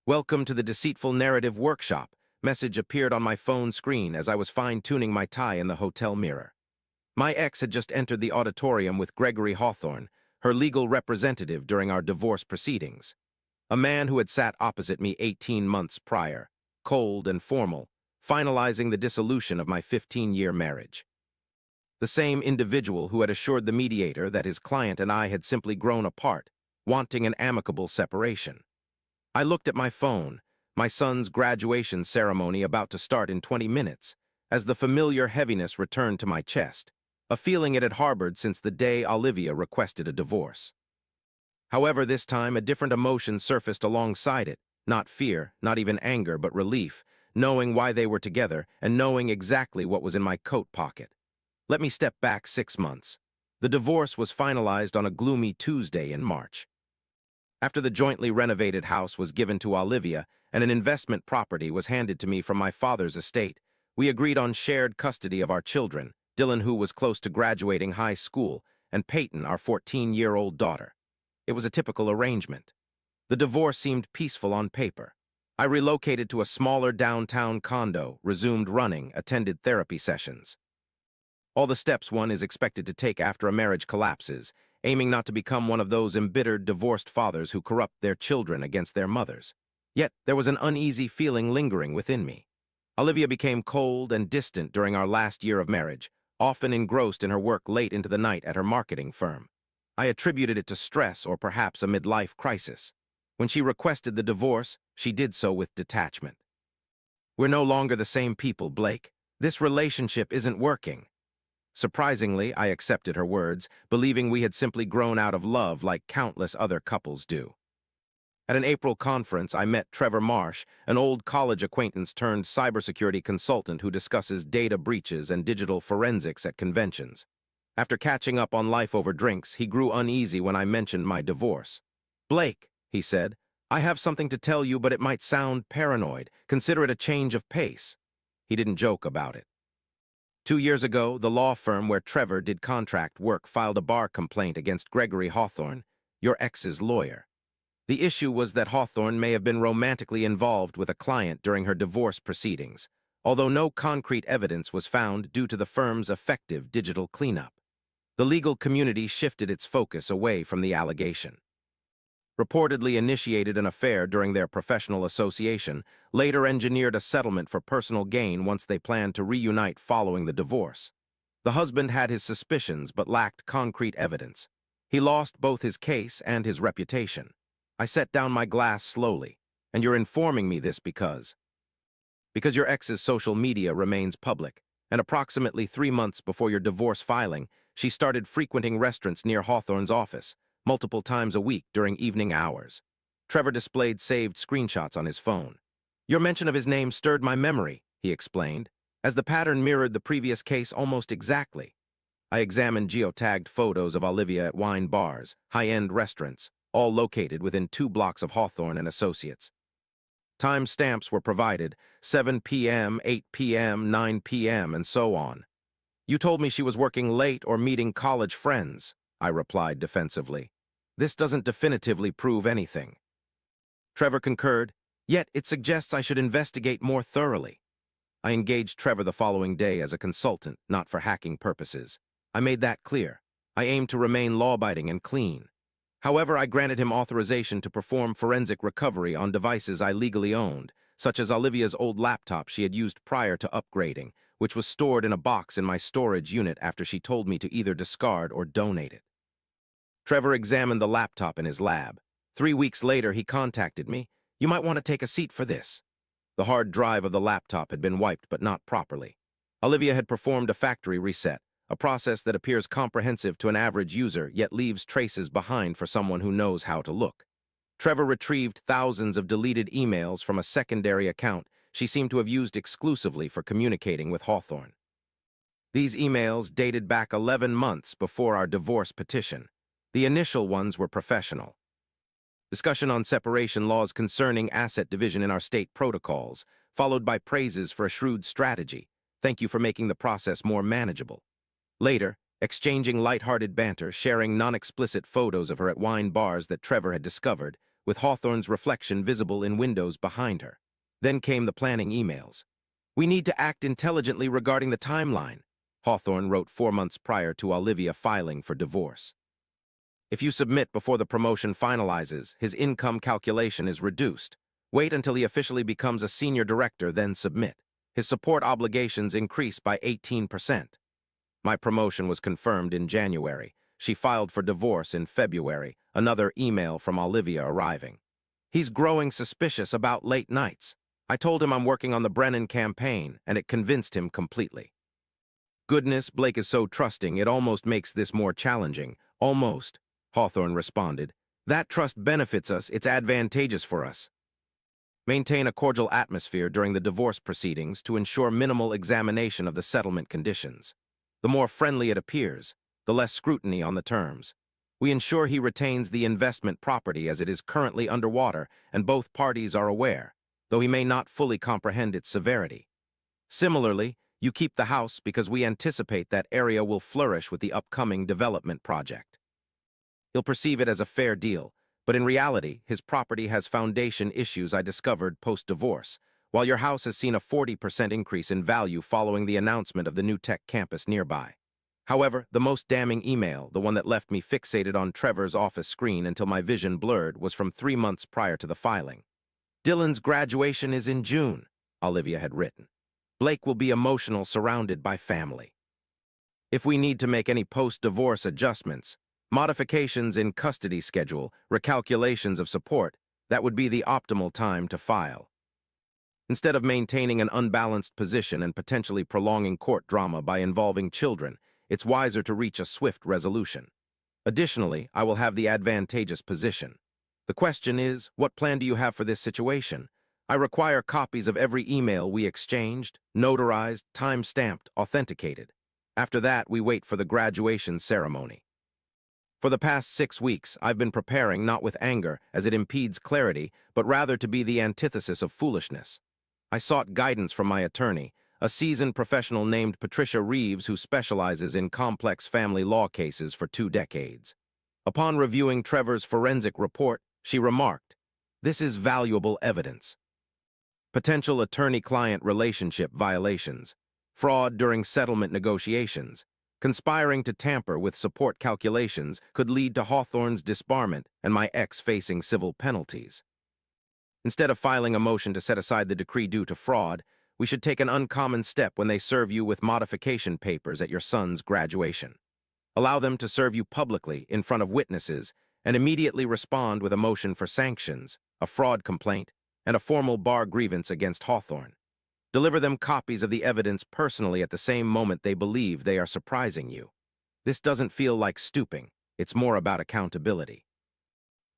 Welcome to the Deceitful Narrative Workshop. Message appeared on my phone screen as I was fine-tuning my tie in the hotel mirror. My ex had just entered the auditorium with Gregory Hawthorne, her legal representative during our divorce proceedings. A man who had sat opposite me 18 months prior, cold and formal, finalizing the dissolution of my 15-year marriage. The same individual who had assured the mediator that his client and I had simply grown apart, wanting an amicable separation. I looked at my phone, my son's graduation ceremony about to start in 20 minutes, as the familiar heaviness returned to my chest, a feeling it had harbored since the day Olivia requested a divorce. However, this time a different emotion surfaced alongside it, not fear, not even anger, but relief, knowing why they were together and knowing exactly what was in my coat pocket. Let me step back 6 months. The divorce was finalized on a gloomy Tuesday in March. After the jointly renovated house was given to Olivia and an investment property was handed to me from my father's estate, we agreed on shared custody of our children, Dylan, who was close to graduating high school, and Peyton, our 14-year-old daughter. It was a typical arrangement. The divorce seemed peaceful on paper. I relocated to a smaller downtown condo, resumed running, attended therapy sessions. All the steps one is expected to take after a marriage collapses, aiming not to become one of those embittered, divorced fathers who corrupt their children against their mothers. Yet there was an uneasy feeling lingering within me. Olivia became cold and distant during our last year of marriage, often engrossed in her work late into the night at her marketing firm. I attributed it to stress or perhaps a midlife crisis. When she requested the divorce, she did so with detachment. "We're no longer the same people, Blake. This relationship isn't working." Surprisingly, I accepted her words, believing we had simply grown out of love like countless other couples do. At an April conference, I met Trevor Marsh, an old college acquaintance turned cybersecurity consultant who discusses data breaches and digital forensics at conventions. After catching up on life over drinks, he grew uneasy when I mentioned my divorce. "Blake," he said, "I have something to tell you, but it might sound paranoid. Consider it a change of pace." He didn't joke about it. 2 years ago, the law firm where Trevor did contract work filed a bar complaint against Gregory Hawthorne, your ex's lawyer. The issue was that Hawthorne may have been romantically involved with a client during her divorce proceedings, although no concrete evidence was found due to the firm's effective digital cleanup. The legal community shifted its focus away from the allegation. Reportedly initiated an affair during their professional association, later engineered a settlement for personal gain once they planned to reunite following the divorce. The husband had his suspicions but lacked concrete evidence. He lost both his case and his reputation. I set down my glass slowly. "And you're informing me this because your ex's social media remains public, and approximately 3 months before your divorce filing, she started frequenting restaurants near Hawthorne's office, multiple times a week during evening hours." Trevor displayed saved screenshots on his phone. "Your mention of his name stirred my memory," he explained, as the pattern mirrored the previous case almost exactly. I examined geotagged photos of Olivia at wine bars, high-end restaurants, all located within 2 blocks of Hawthorne and Associates. Time stamps were provided, 7 p.m., 8 p.m., 9 p.m., and so on. "You told me she was working late or meeting college friends," I replied defensively. "This doesn't definitively prove anything." Trevor concurred, "Yet it suggests I should investigate more thoroughly." I engaged Trevor the following day as a consultant, not for hacking purposes. I made that clear. I aimed to remain law-abiding and clean. However, I granted him authorization to perform forensic recovery on devices I legally owned, such as Olivia's old laptop she had used prior to upgrading, which was stored in a box in my storage unit after she told me to either discard or donate it. Trevor examined the laptop in his lab. 3 weeks later, he contacted me. "You might want to take a seat for this." The hard drive of the laptop had been wiped, but not properly. Olivia had performed a factory reset, a process that appears comprehensive to an average user, yet leaves traces behind for someone who knows how to look. Trevor retrieved thousands of deleted emails from a secondary account she seemed to have used exclusively for communicating with Hawthorne. These emails dated back 11 months before our divorce petition. The initial ones were professional. Discussion on separation laws concerning asset division in our state protocols, followed by praises for a shrewd strategy. "Thank you for making the process more manageable." Later, exchanging lighthearted banter, sharing non-explicit photos of her at wine bars that Trevor had discovered, with Hawthorne's reflection visible in windows behind her. Then came the planning emails. "We need to act intelligently regarding the timeline," Hawthorne wrote 4 months prior to Olivia filing for divorce. "If you submit before the promotion finalizes, his income calculation is reduced. Wait until he officially becomes a senior director, then submit. His support obligations increase by 18%. My promotion was confirmed in January. She filed for divorce in February, another email from Olivia arriving. "He's growing suspicious about late nights. I told him I'm working on the Brennan campaign, and it convinced him completely." "Goodness, Blake is so trusting, it almost makes this more challenging." "Almost," Hawthorne responded. "That trust benefits us, it's advantageous for us." Maintain a cordial atmosphere during the divorce proceedings to ensure minimal examination of the settlement conditions. The more friendly it appears, the less scrutiny on the terms. We ensure he retains the investment property as it is currently underwater, and both parties are aware, though he may not fully comprehend its severity. Similarly, you keep the house because we anticipate that area will flourish with the upcoming development project. He'll perceive it as a fair deal, but in reality, his property has foundation issues I discovered post-divorce, while your house has seen a 40% increase in value following the announcement of the new tech campus nearby. However, the most damning email, the one that left me fixated on Trevor's office screen until my vision blurred, was from 3 months prior to the filing. "Dylan's graduation is in June," Olivia had written. "Blake will be emotional, surrounded by family. If we need to make any post-divorce adjustments, modifications in custody schedule, recalculations of support, that would be the optimal time to file." Instead of maintaining an unbalanced position and potentially prolonging court drama by involving children, it's wiser to reach a swift resolution. Additionally, I will have the advantageous position. The question is, what plan do you have for this situation? I require copies of every email we exchanged, notarized, time-stamped, authenticated. After that, we wait for the graduation ceremony. For the past 6 weeks, I've been preparing not with anger, as it impedes clarity, but rather to be the antithesis of foolishness. I sought guidance from my attorney, a seasoned professional named Patricia Reeves who specializes in complex family law cases for 2 decades. Upon reviewing Trevor's forensic report, she remarked, "This is valuable evidence. Potential attorney-client relationship violations, fraud during settlement negotiations, conspiring to tamper with support calculations could lead to Hawthorne's disbarment and my ex facing civil penalties. Instead of filing a motion to set aside the decree due to fraud, we should take an uncommon step when they serve you with modification papers at your son's graduation. Allow them to serve you publicly in front of witnesses and immediately respond with a motion for sanctions, a fraud complaint, and a formal bar grievance against Hawthorne. Deliver them copies of the evidence personally at the same moment they believe they are surprising you. This doesn't feel like stooping, it's more about accountability.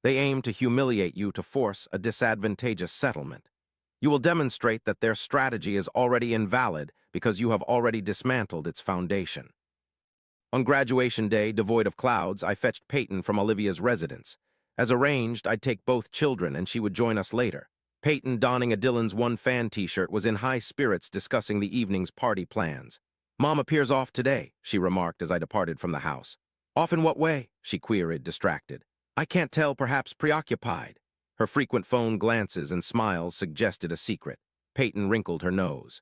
They aim to humiliate you to force a disadvantageous settlement. You will demonstrate that their strategy is already invalid because you have already dismantled its foundation. On graduation day, devoid of clouds, I fetched Peyton from Olivia's residence. As arranged, I'd take both children and she would join us later. Peyton, donning a Dylan's One Fan t-shirt, was in high spirits discussing the evening's party plans. "Mom appears off today," she remarked as I departed from the house. "Off in what way?" she queried, distracted. "I can't tell, perhaps preoccupied." Her frequent phone glances and smiles suggested a secret. Peyton wrinkled her nose.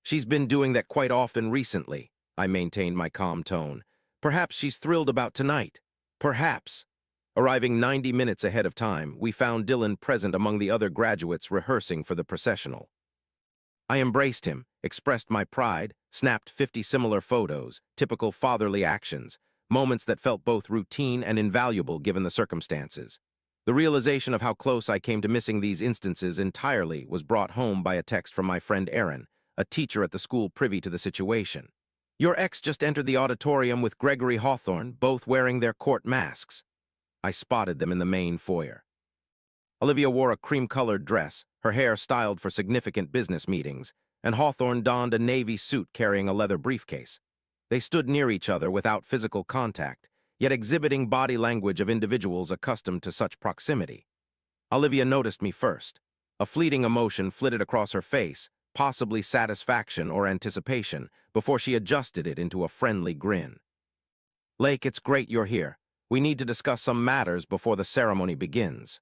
"She's been doing that quite often recently," I maintained my calm tone. "Perhaps she's thrilled about tonight. Perhaps." Arriving 90 minutes ahead of time, we found Dylan present among the other graduates rehearsing for the processional. I embraced him, expressed my pride, snapped 50 similar photos, typical fatherly actions, moments that felt both routine and invaluable given the circumstances. The realization of how close I came to missing these instances entirely was brought home by a text from my friend Aaron, a teacher at the school privy to the situation. "Your ex just entered the auditorium with Gregory Hawthorne, both wearing their court masks." I spotted them in the main foyer. Olivia wore a cream-colored dress, her hair styled for significant business meetings, and Hawthorne donned a navy suit carrying a leather briefcase. They stood near each other without physical contact, yet exhibiting body language of individuals accustomed to such proximity. Olivia noticed me first. A fleeting emotion flitted across her face, possibly satisfaction or anticipation, before she adjusted it into a friendly grin. "Lake, it's great you're here. We need to discuss some matters before the ceremony begins."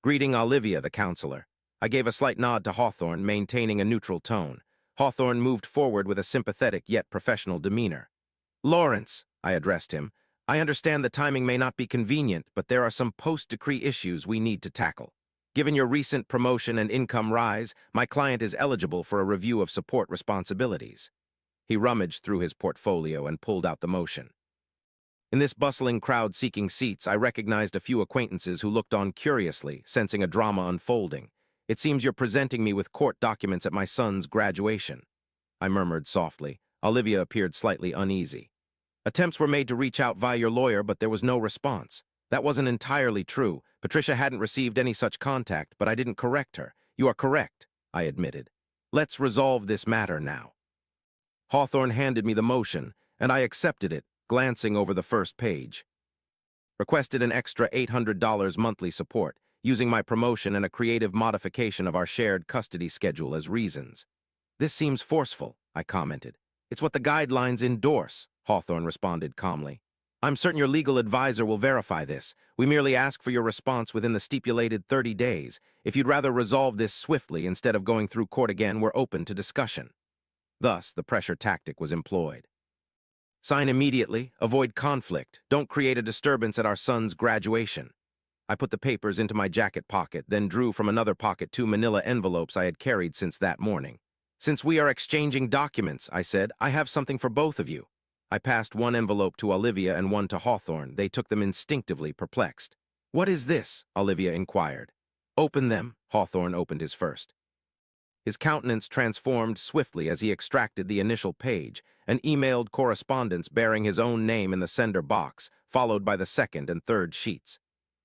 Greeting Olivia, the counselor. I gave a slight nod to Hawthorne, maintaining a neutral tone. Hawthorne moved forward with a sympathetic yet professional demeanor. Lawrence, I addressed him, I understand the timing may not be convenient, but there are some post-decree issues we need to tackle. Given your recent promotion and income rise, my client is eligible for a review of support responsibilities. He rummaged through his portfolio and pulled out the motion. In this bustling crowd seeking seats, I recognized a few acquaintances who looked on curiously, sensing a drama unfolding. It seems you're presenting me with court documents at my son's graduation. I murmured softly. Olivia appeared slightly uneasy. Attempts were made to reach out via your lawyer, but there was no response. That wasn't entirely true. Patricia hadn't received any such contact, but I didn't correct her. You are correct, I admitted. Let's resolve this matter now. Hawthorne handed me the motion, and I accepted it, glancing over the first page. Requested an extra $800 monthly support, using my promotion and a creative modification of our shared custody schedule as reasons. This seems forceful, I commented. It's what the guidelines endorse, Hawthorne responded calmly. I'm certain your legal advisor will verify this. We merely ask for your response within the stipulated 30 days. If you'd rather resolve this swiftly instead of going through court again, we're open to discussion. Thus, the pressure tactic was employed. Sign immediately, avoid conflict, don't create a disturbance at our son's graduation. I put the papers into my jacket pocket, then drew from another pocket 2 manila envelopes I had carried since that morning. Since we are exchanging documents, I said, I have something for both of you. I passed one envelope to Olivia and one to Hawthorne. They took them instinctively, perplexed. What is this? Olivia inquired. Open them. Hawthorne opened his first. His countenance transformed swiftly as he extracted the initial page, an emailed correspondence bearing his own name in the sender box, followed by the second and third sheets.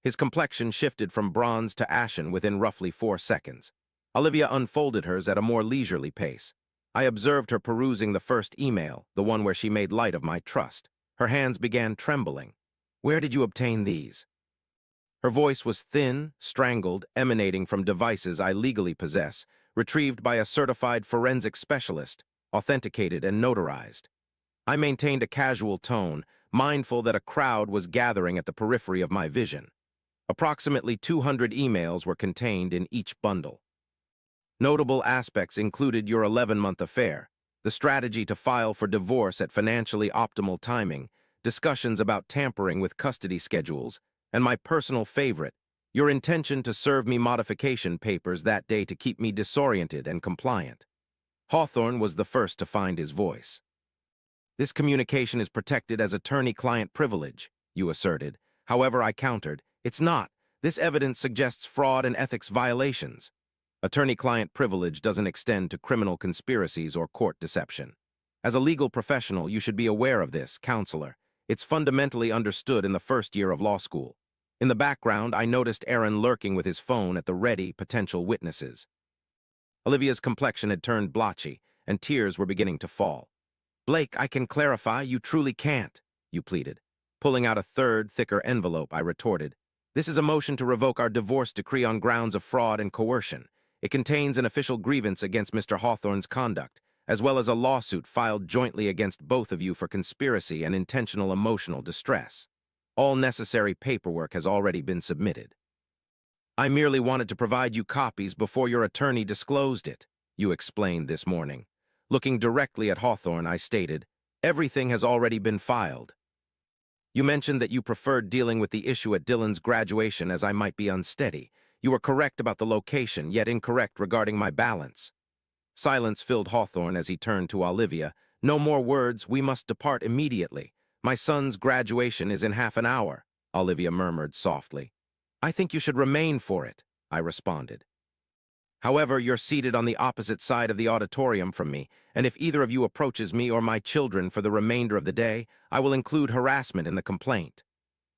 His complexion shifted from bronze to ashen within roughly 4 seconds. Olivia unfolded hers at a more leisurely pace. I observed her perusing the first email, the one where she made light of my trust. Her hands began trembling. Where did you obtain these? Her voice was thin, strangled, emanating from devices I legally possess, retrieved by a certified forensic specialist, authenticated and notarized. I maintained a casual tone, mindful that a crowd was gathering at the periphery of my vision. Approximately 200 emails were contained in each bundle. Notable aspects included your 11-month affair, the strategy to file for divorce at financially optimal timing, discussions about tampering with custody schedules, and my personal favorite, your intention to serve me modification papers that day to keep me disoriented and compliant. Hawthorne was the first to find his voice. This communication is protected as attorney-client privilege, you asserted. However, I countered, it's not. This evidence suggests fraud and ethics violations. Attorney-client privilege doesn't extend to criminal conspiracies or court deception. As a legal professional, you should be aware of this, counselor. It's fundamentally understood in the first year of law school. In the background, I noticed Aaron lurking with his phone at the ready, potential witnesses. Olivia's complexion had turned blotchy, and tears were beginning to fall. Blake, I can clarify, you truly can't, you pleaded. Pulling out a third, thicker envelope, I retorted. This is a motion to revoke our divorce decree on grounds of fraud and coercion. It contains an official grievance against Mr. Hawthorne's conduct, as well as a lawsuit filed jointly against both of you for conspiracy and intentional emotional distress. All necessary paperwork has already been submitted. I merely wanted to provide you copies before your attorney disclosed it, you explained this morning. Looking directly at Hawthorne, I stated, everything has already been filed. You mentioned that you preferred dealing with the issue at Dylan's graduation as I might be unsteady. You were correct about the location, yet incorrect regarding my balance. Silence filled Hawthorne as he turned to Olivia. No more words, we must depart immediately. My son's graduation is in half an hour, Olivia murmured softly. I think you should remain for it, I responded. However, you're seated on the opposite side of the auditorium from me, and if either of you approaches me or my children for the remainder of the day, I will include harassment in the complaint.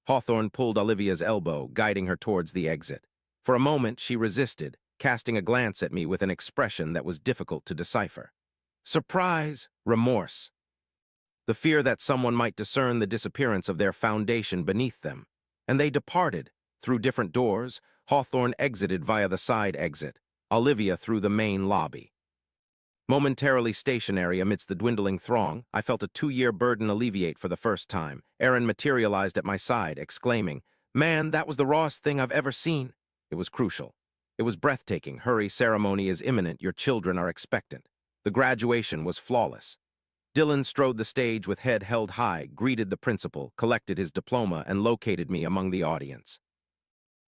Hawthorne pulled Olivia's elbow, guiding her towards the exit. For a moment, she resisted, casting a glance at me with an expression that was difficult to decipher. Surprise, remorse. The fear that someone might discern the disappearance of their foundation beneath them. And they departed, through different doors. Hawthorne exited via the side exit, Olivia through the main lobby. Momentarily stationary amidst the dwindling throng, I felt a 2-year burden alleviate for the first time. Aaron materialized at my side, exclaiming, Man, that was the rawest thing I've ever seen. It was crucial. It was breathtaking. Hurry, ceremony is imminent. Your children are expectant. The graduation was flawless. Dylan strode the stage with head held high, greeted the principal, collected his diploma, and located me among the audience.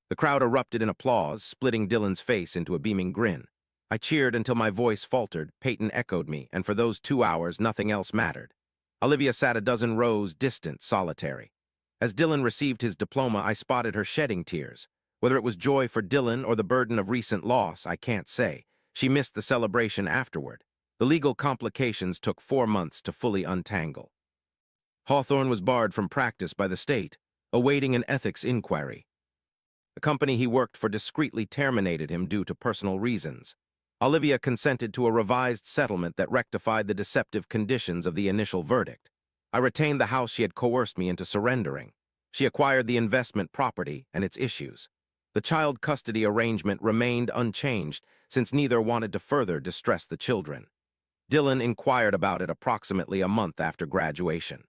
The crowd erupted in applause, splitting Dylan's face into a beaming grin. I cheered until my voice faltered. Peyton echoed me, and for those 2 hours, nothing else mattered. Olivia sat a dozen rows distant, solitary. As Dylan received his diploma, I spotted her shedding tears. Whether it was joy for Dylan or the burden of recent loss, I can't say. She missed the celebration afterward. The legal complications took 4 months to fully untangle. Hawthorne was barred from practice by the state, awaiting an ethics inquiry. The company he worked for discreetly terminated him due to personal reasons. Olivia consented to a revised settlement that rectified the deceptive conditions of the initial verdict. I retained the house she had coerced me into surrendering. She acquired the investment property and its issues. The child custody arrangement remained unchanged since neither wanted to further distress the children. Dylan inquired about it approximately a month after graduation.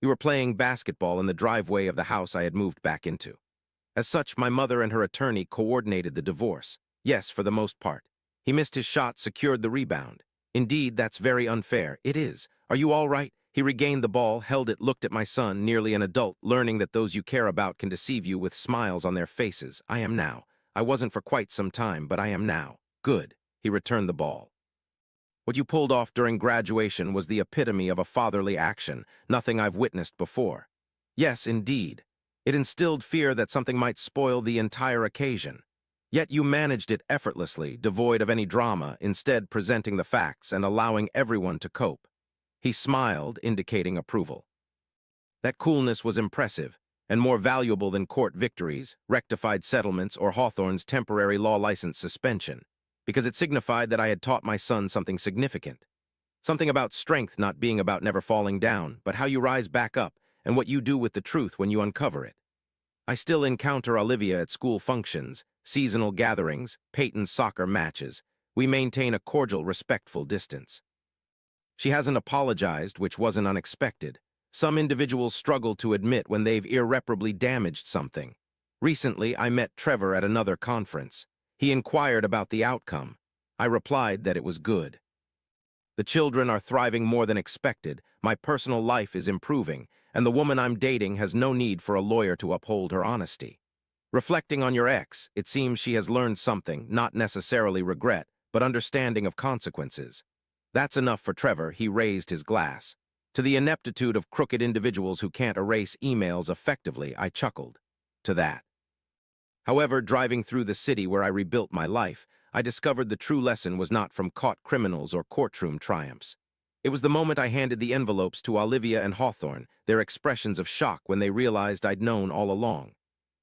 We were playing basketball in the driveway of the house I had moved back into. As such, my mother and her attorney coordinated the divorce. Yes, for the most part. He missed his shot, secured the rebound. Indeed, that's very unfair. It is. Are you all right? He regained the ball, held it, looked at my son, nearly an adult, learning that those you care about can deceive you with smiles on their faces. I am now. I wasn't for quite some time, but I am now. Good. He returned the ball. What you pulled off during graduation was the epitome of a fatherly action, nothing I've witnessed before. Yes, indeed. It instilled fear that something might spoil the entire occasion. Yet you managed it effortlessly, devoid of any drama, instead presenting the facts and allowing everyone to cope. He smiled, indicating approval. That coolness was impressive, and more valuable than court victories, rectified settlements, or Hawthorne's temporary law license suspension, because it signified that I had taught my son something significant. Something about strength not being about never falling down, but how you rise back up, and what you do with the truth when you uncover it. I still encounter Olivia at school functions, seasonal gatherings, Peyton's soccer matches. We maintain a cordial, respectful distance. She hasn't apologized, which wasn't unexpected. Some individuals struggle to admit when they've irreparably damaged something. Recently, I met Trevor at another conference. He inquired about the outcome. I replied that it was good. The children are thriving more than expected, my personal life is improving, and the woman I'm dating has no need for a lawyer to uphold her honesty. Reflecting on your ex, it seems she has learned something, not necessarily regret, but understanding of consequences. That's enough for Trevor. He raised his glass. To the ineptitude of crooked individuals who can't erase emails effectively, I chuckled. To that. However, driving through the city where I rebuilt my life, I discovered the true lesson was not from caught criminals or courtroom triumphs. It was the moment I handed the envelopes to Olivia and Hawthorne, their expressions of shock when they realized I'd known all along.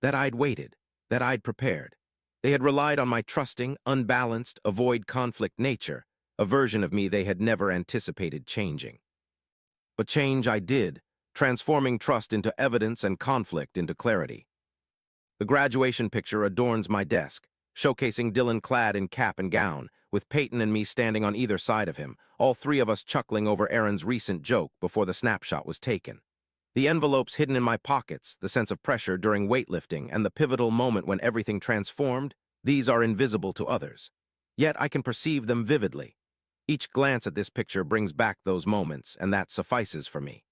That I'd waited, that I'd prepared. They had relied on my trusting, unbalanced, avoid conflict nature, a version of me they had never anticipated changing. But change I did, transforming trust into evidence and conflict into clarity. The graduation picture adorns my desk, showcasing Dylan clad in cap and gown, with Peyton and me standing on either side of him, all three of us chuckling over Aaron's recent joke before the snapshot was taken. The envelopes hidden in my pockets, the sense of pressure during weightlifting, and the pivotal moment when everything transformed, these are invisible to others. Yet I can perceive them vividly. Each glance at this picture brings back those moments, and that suffices for me.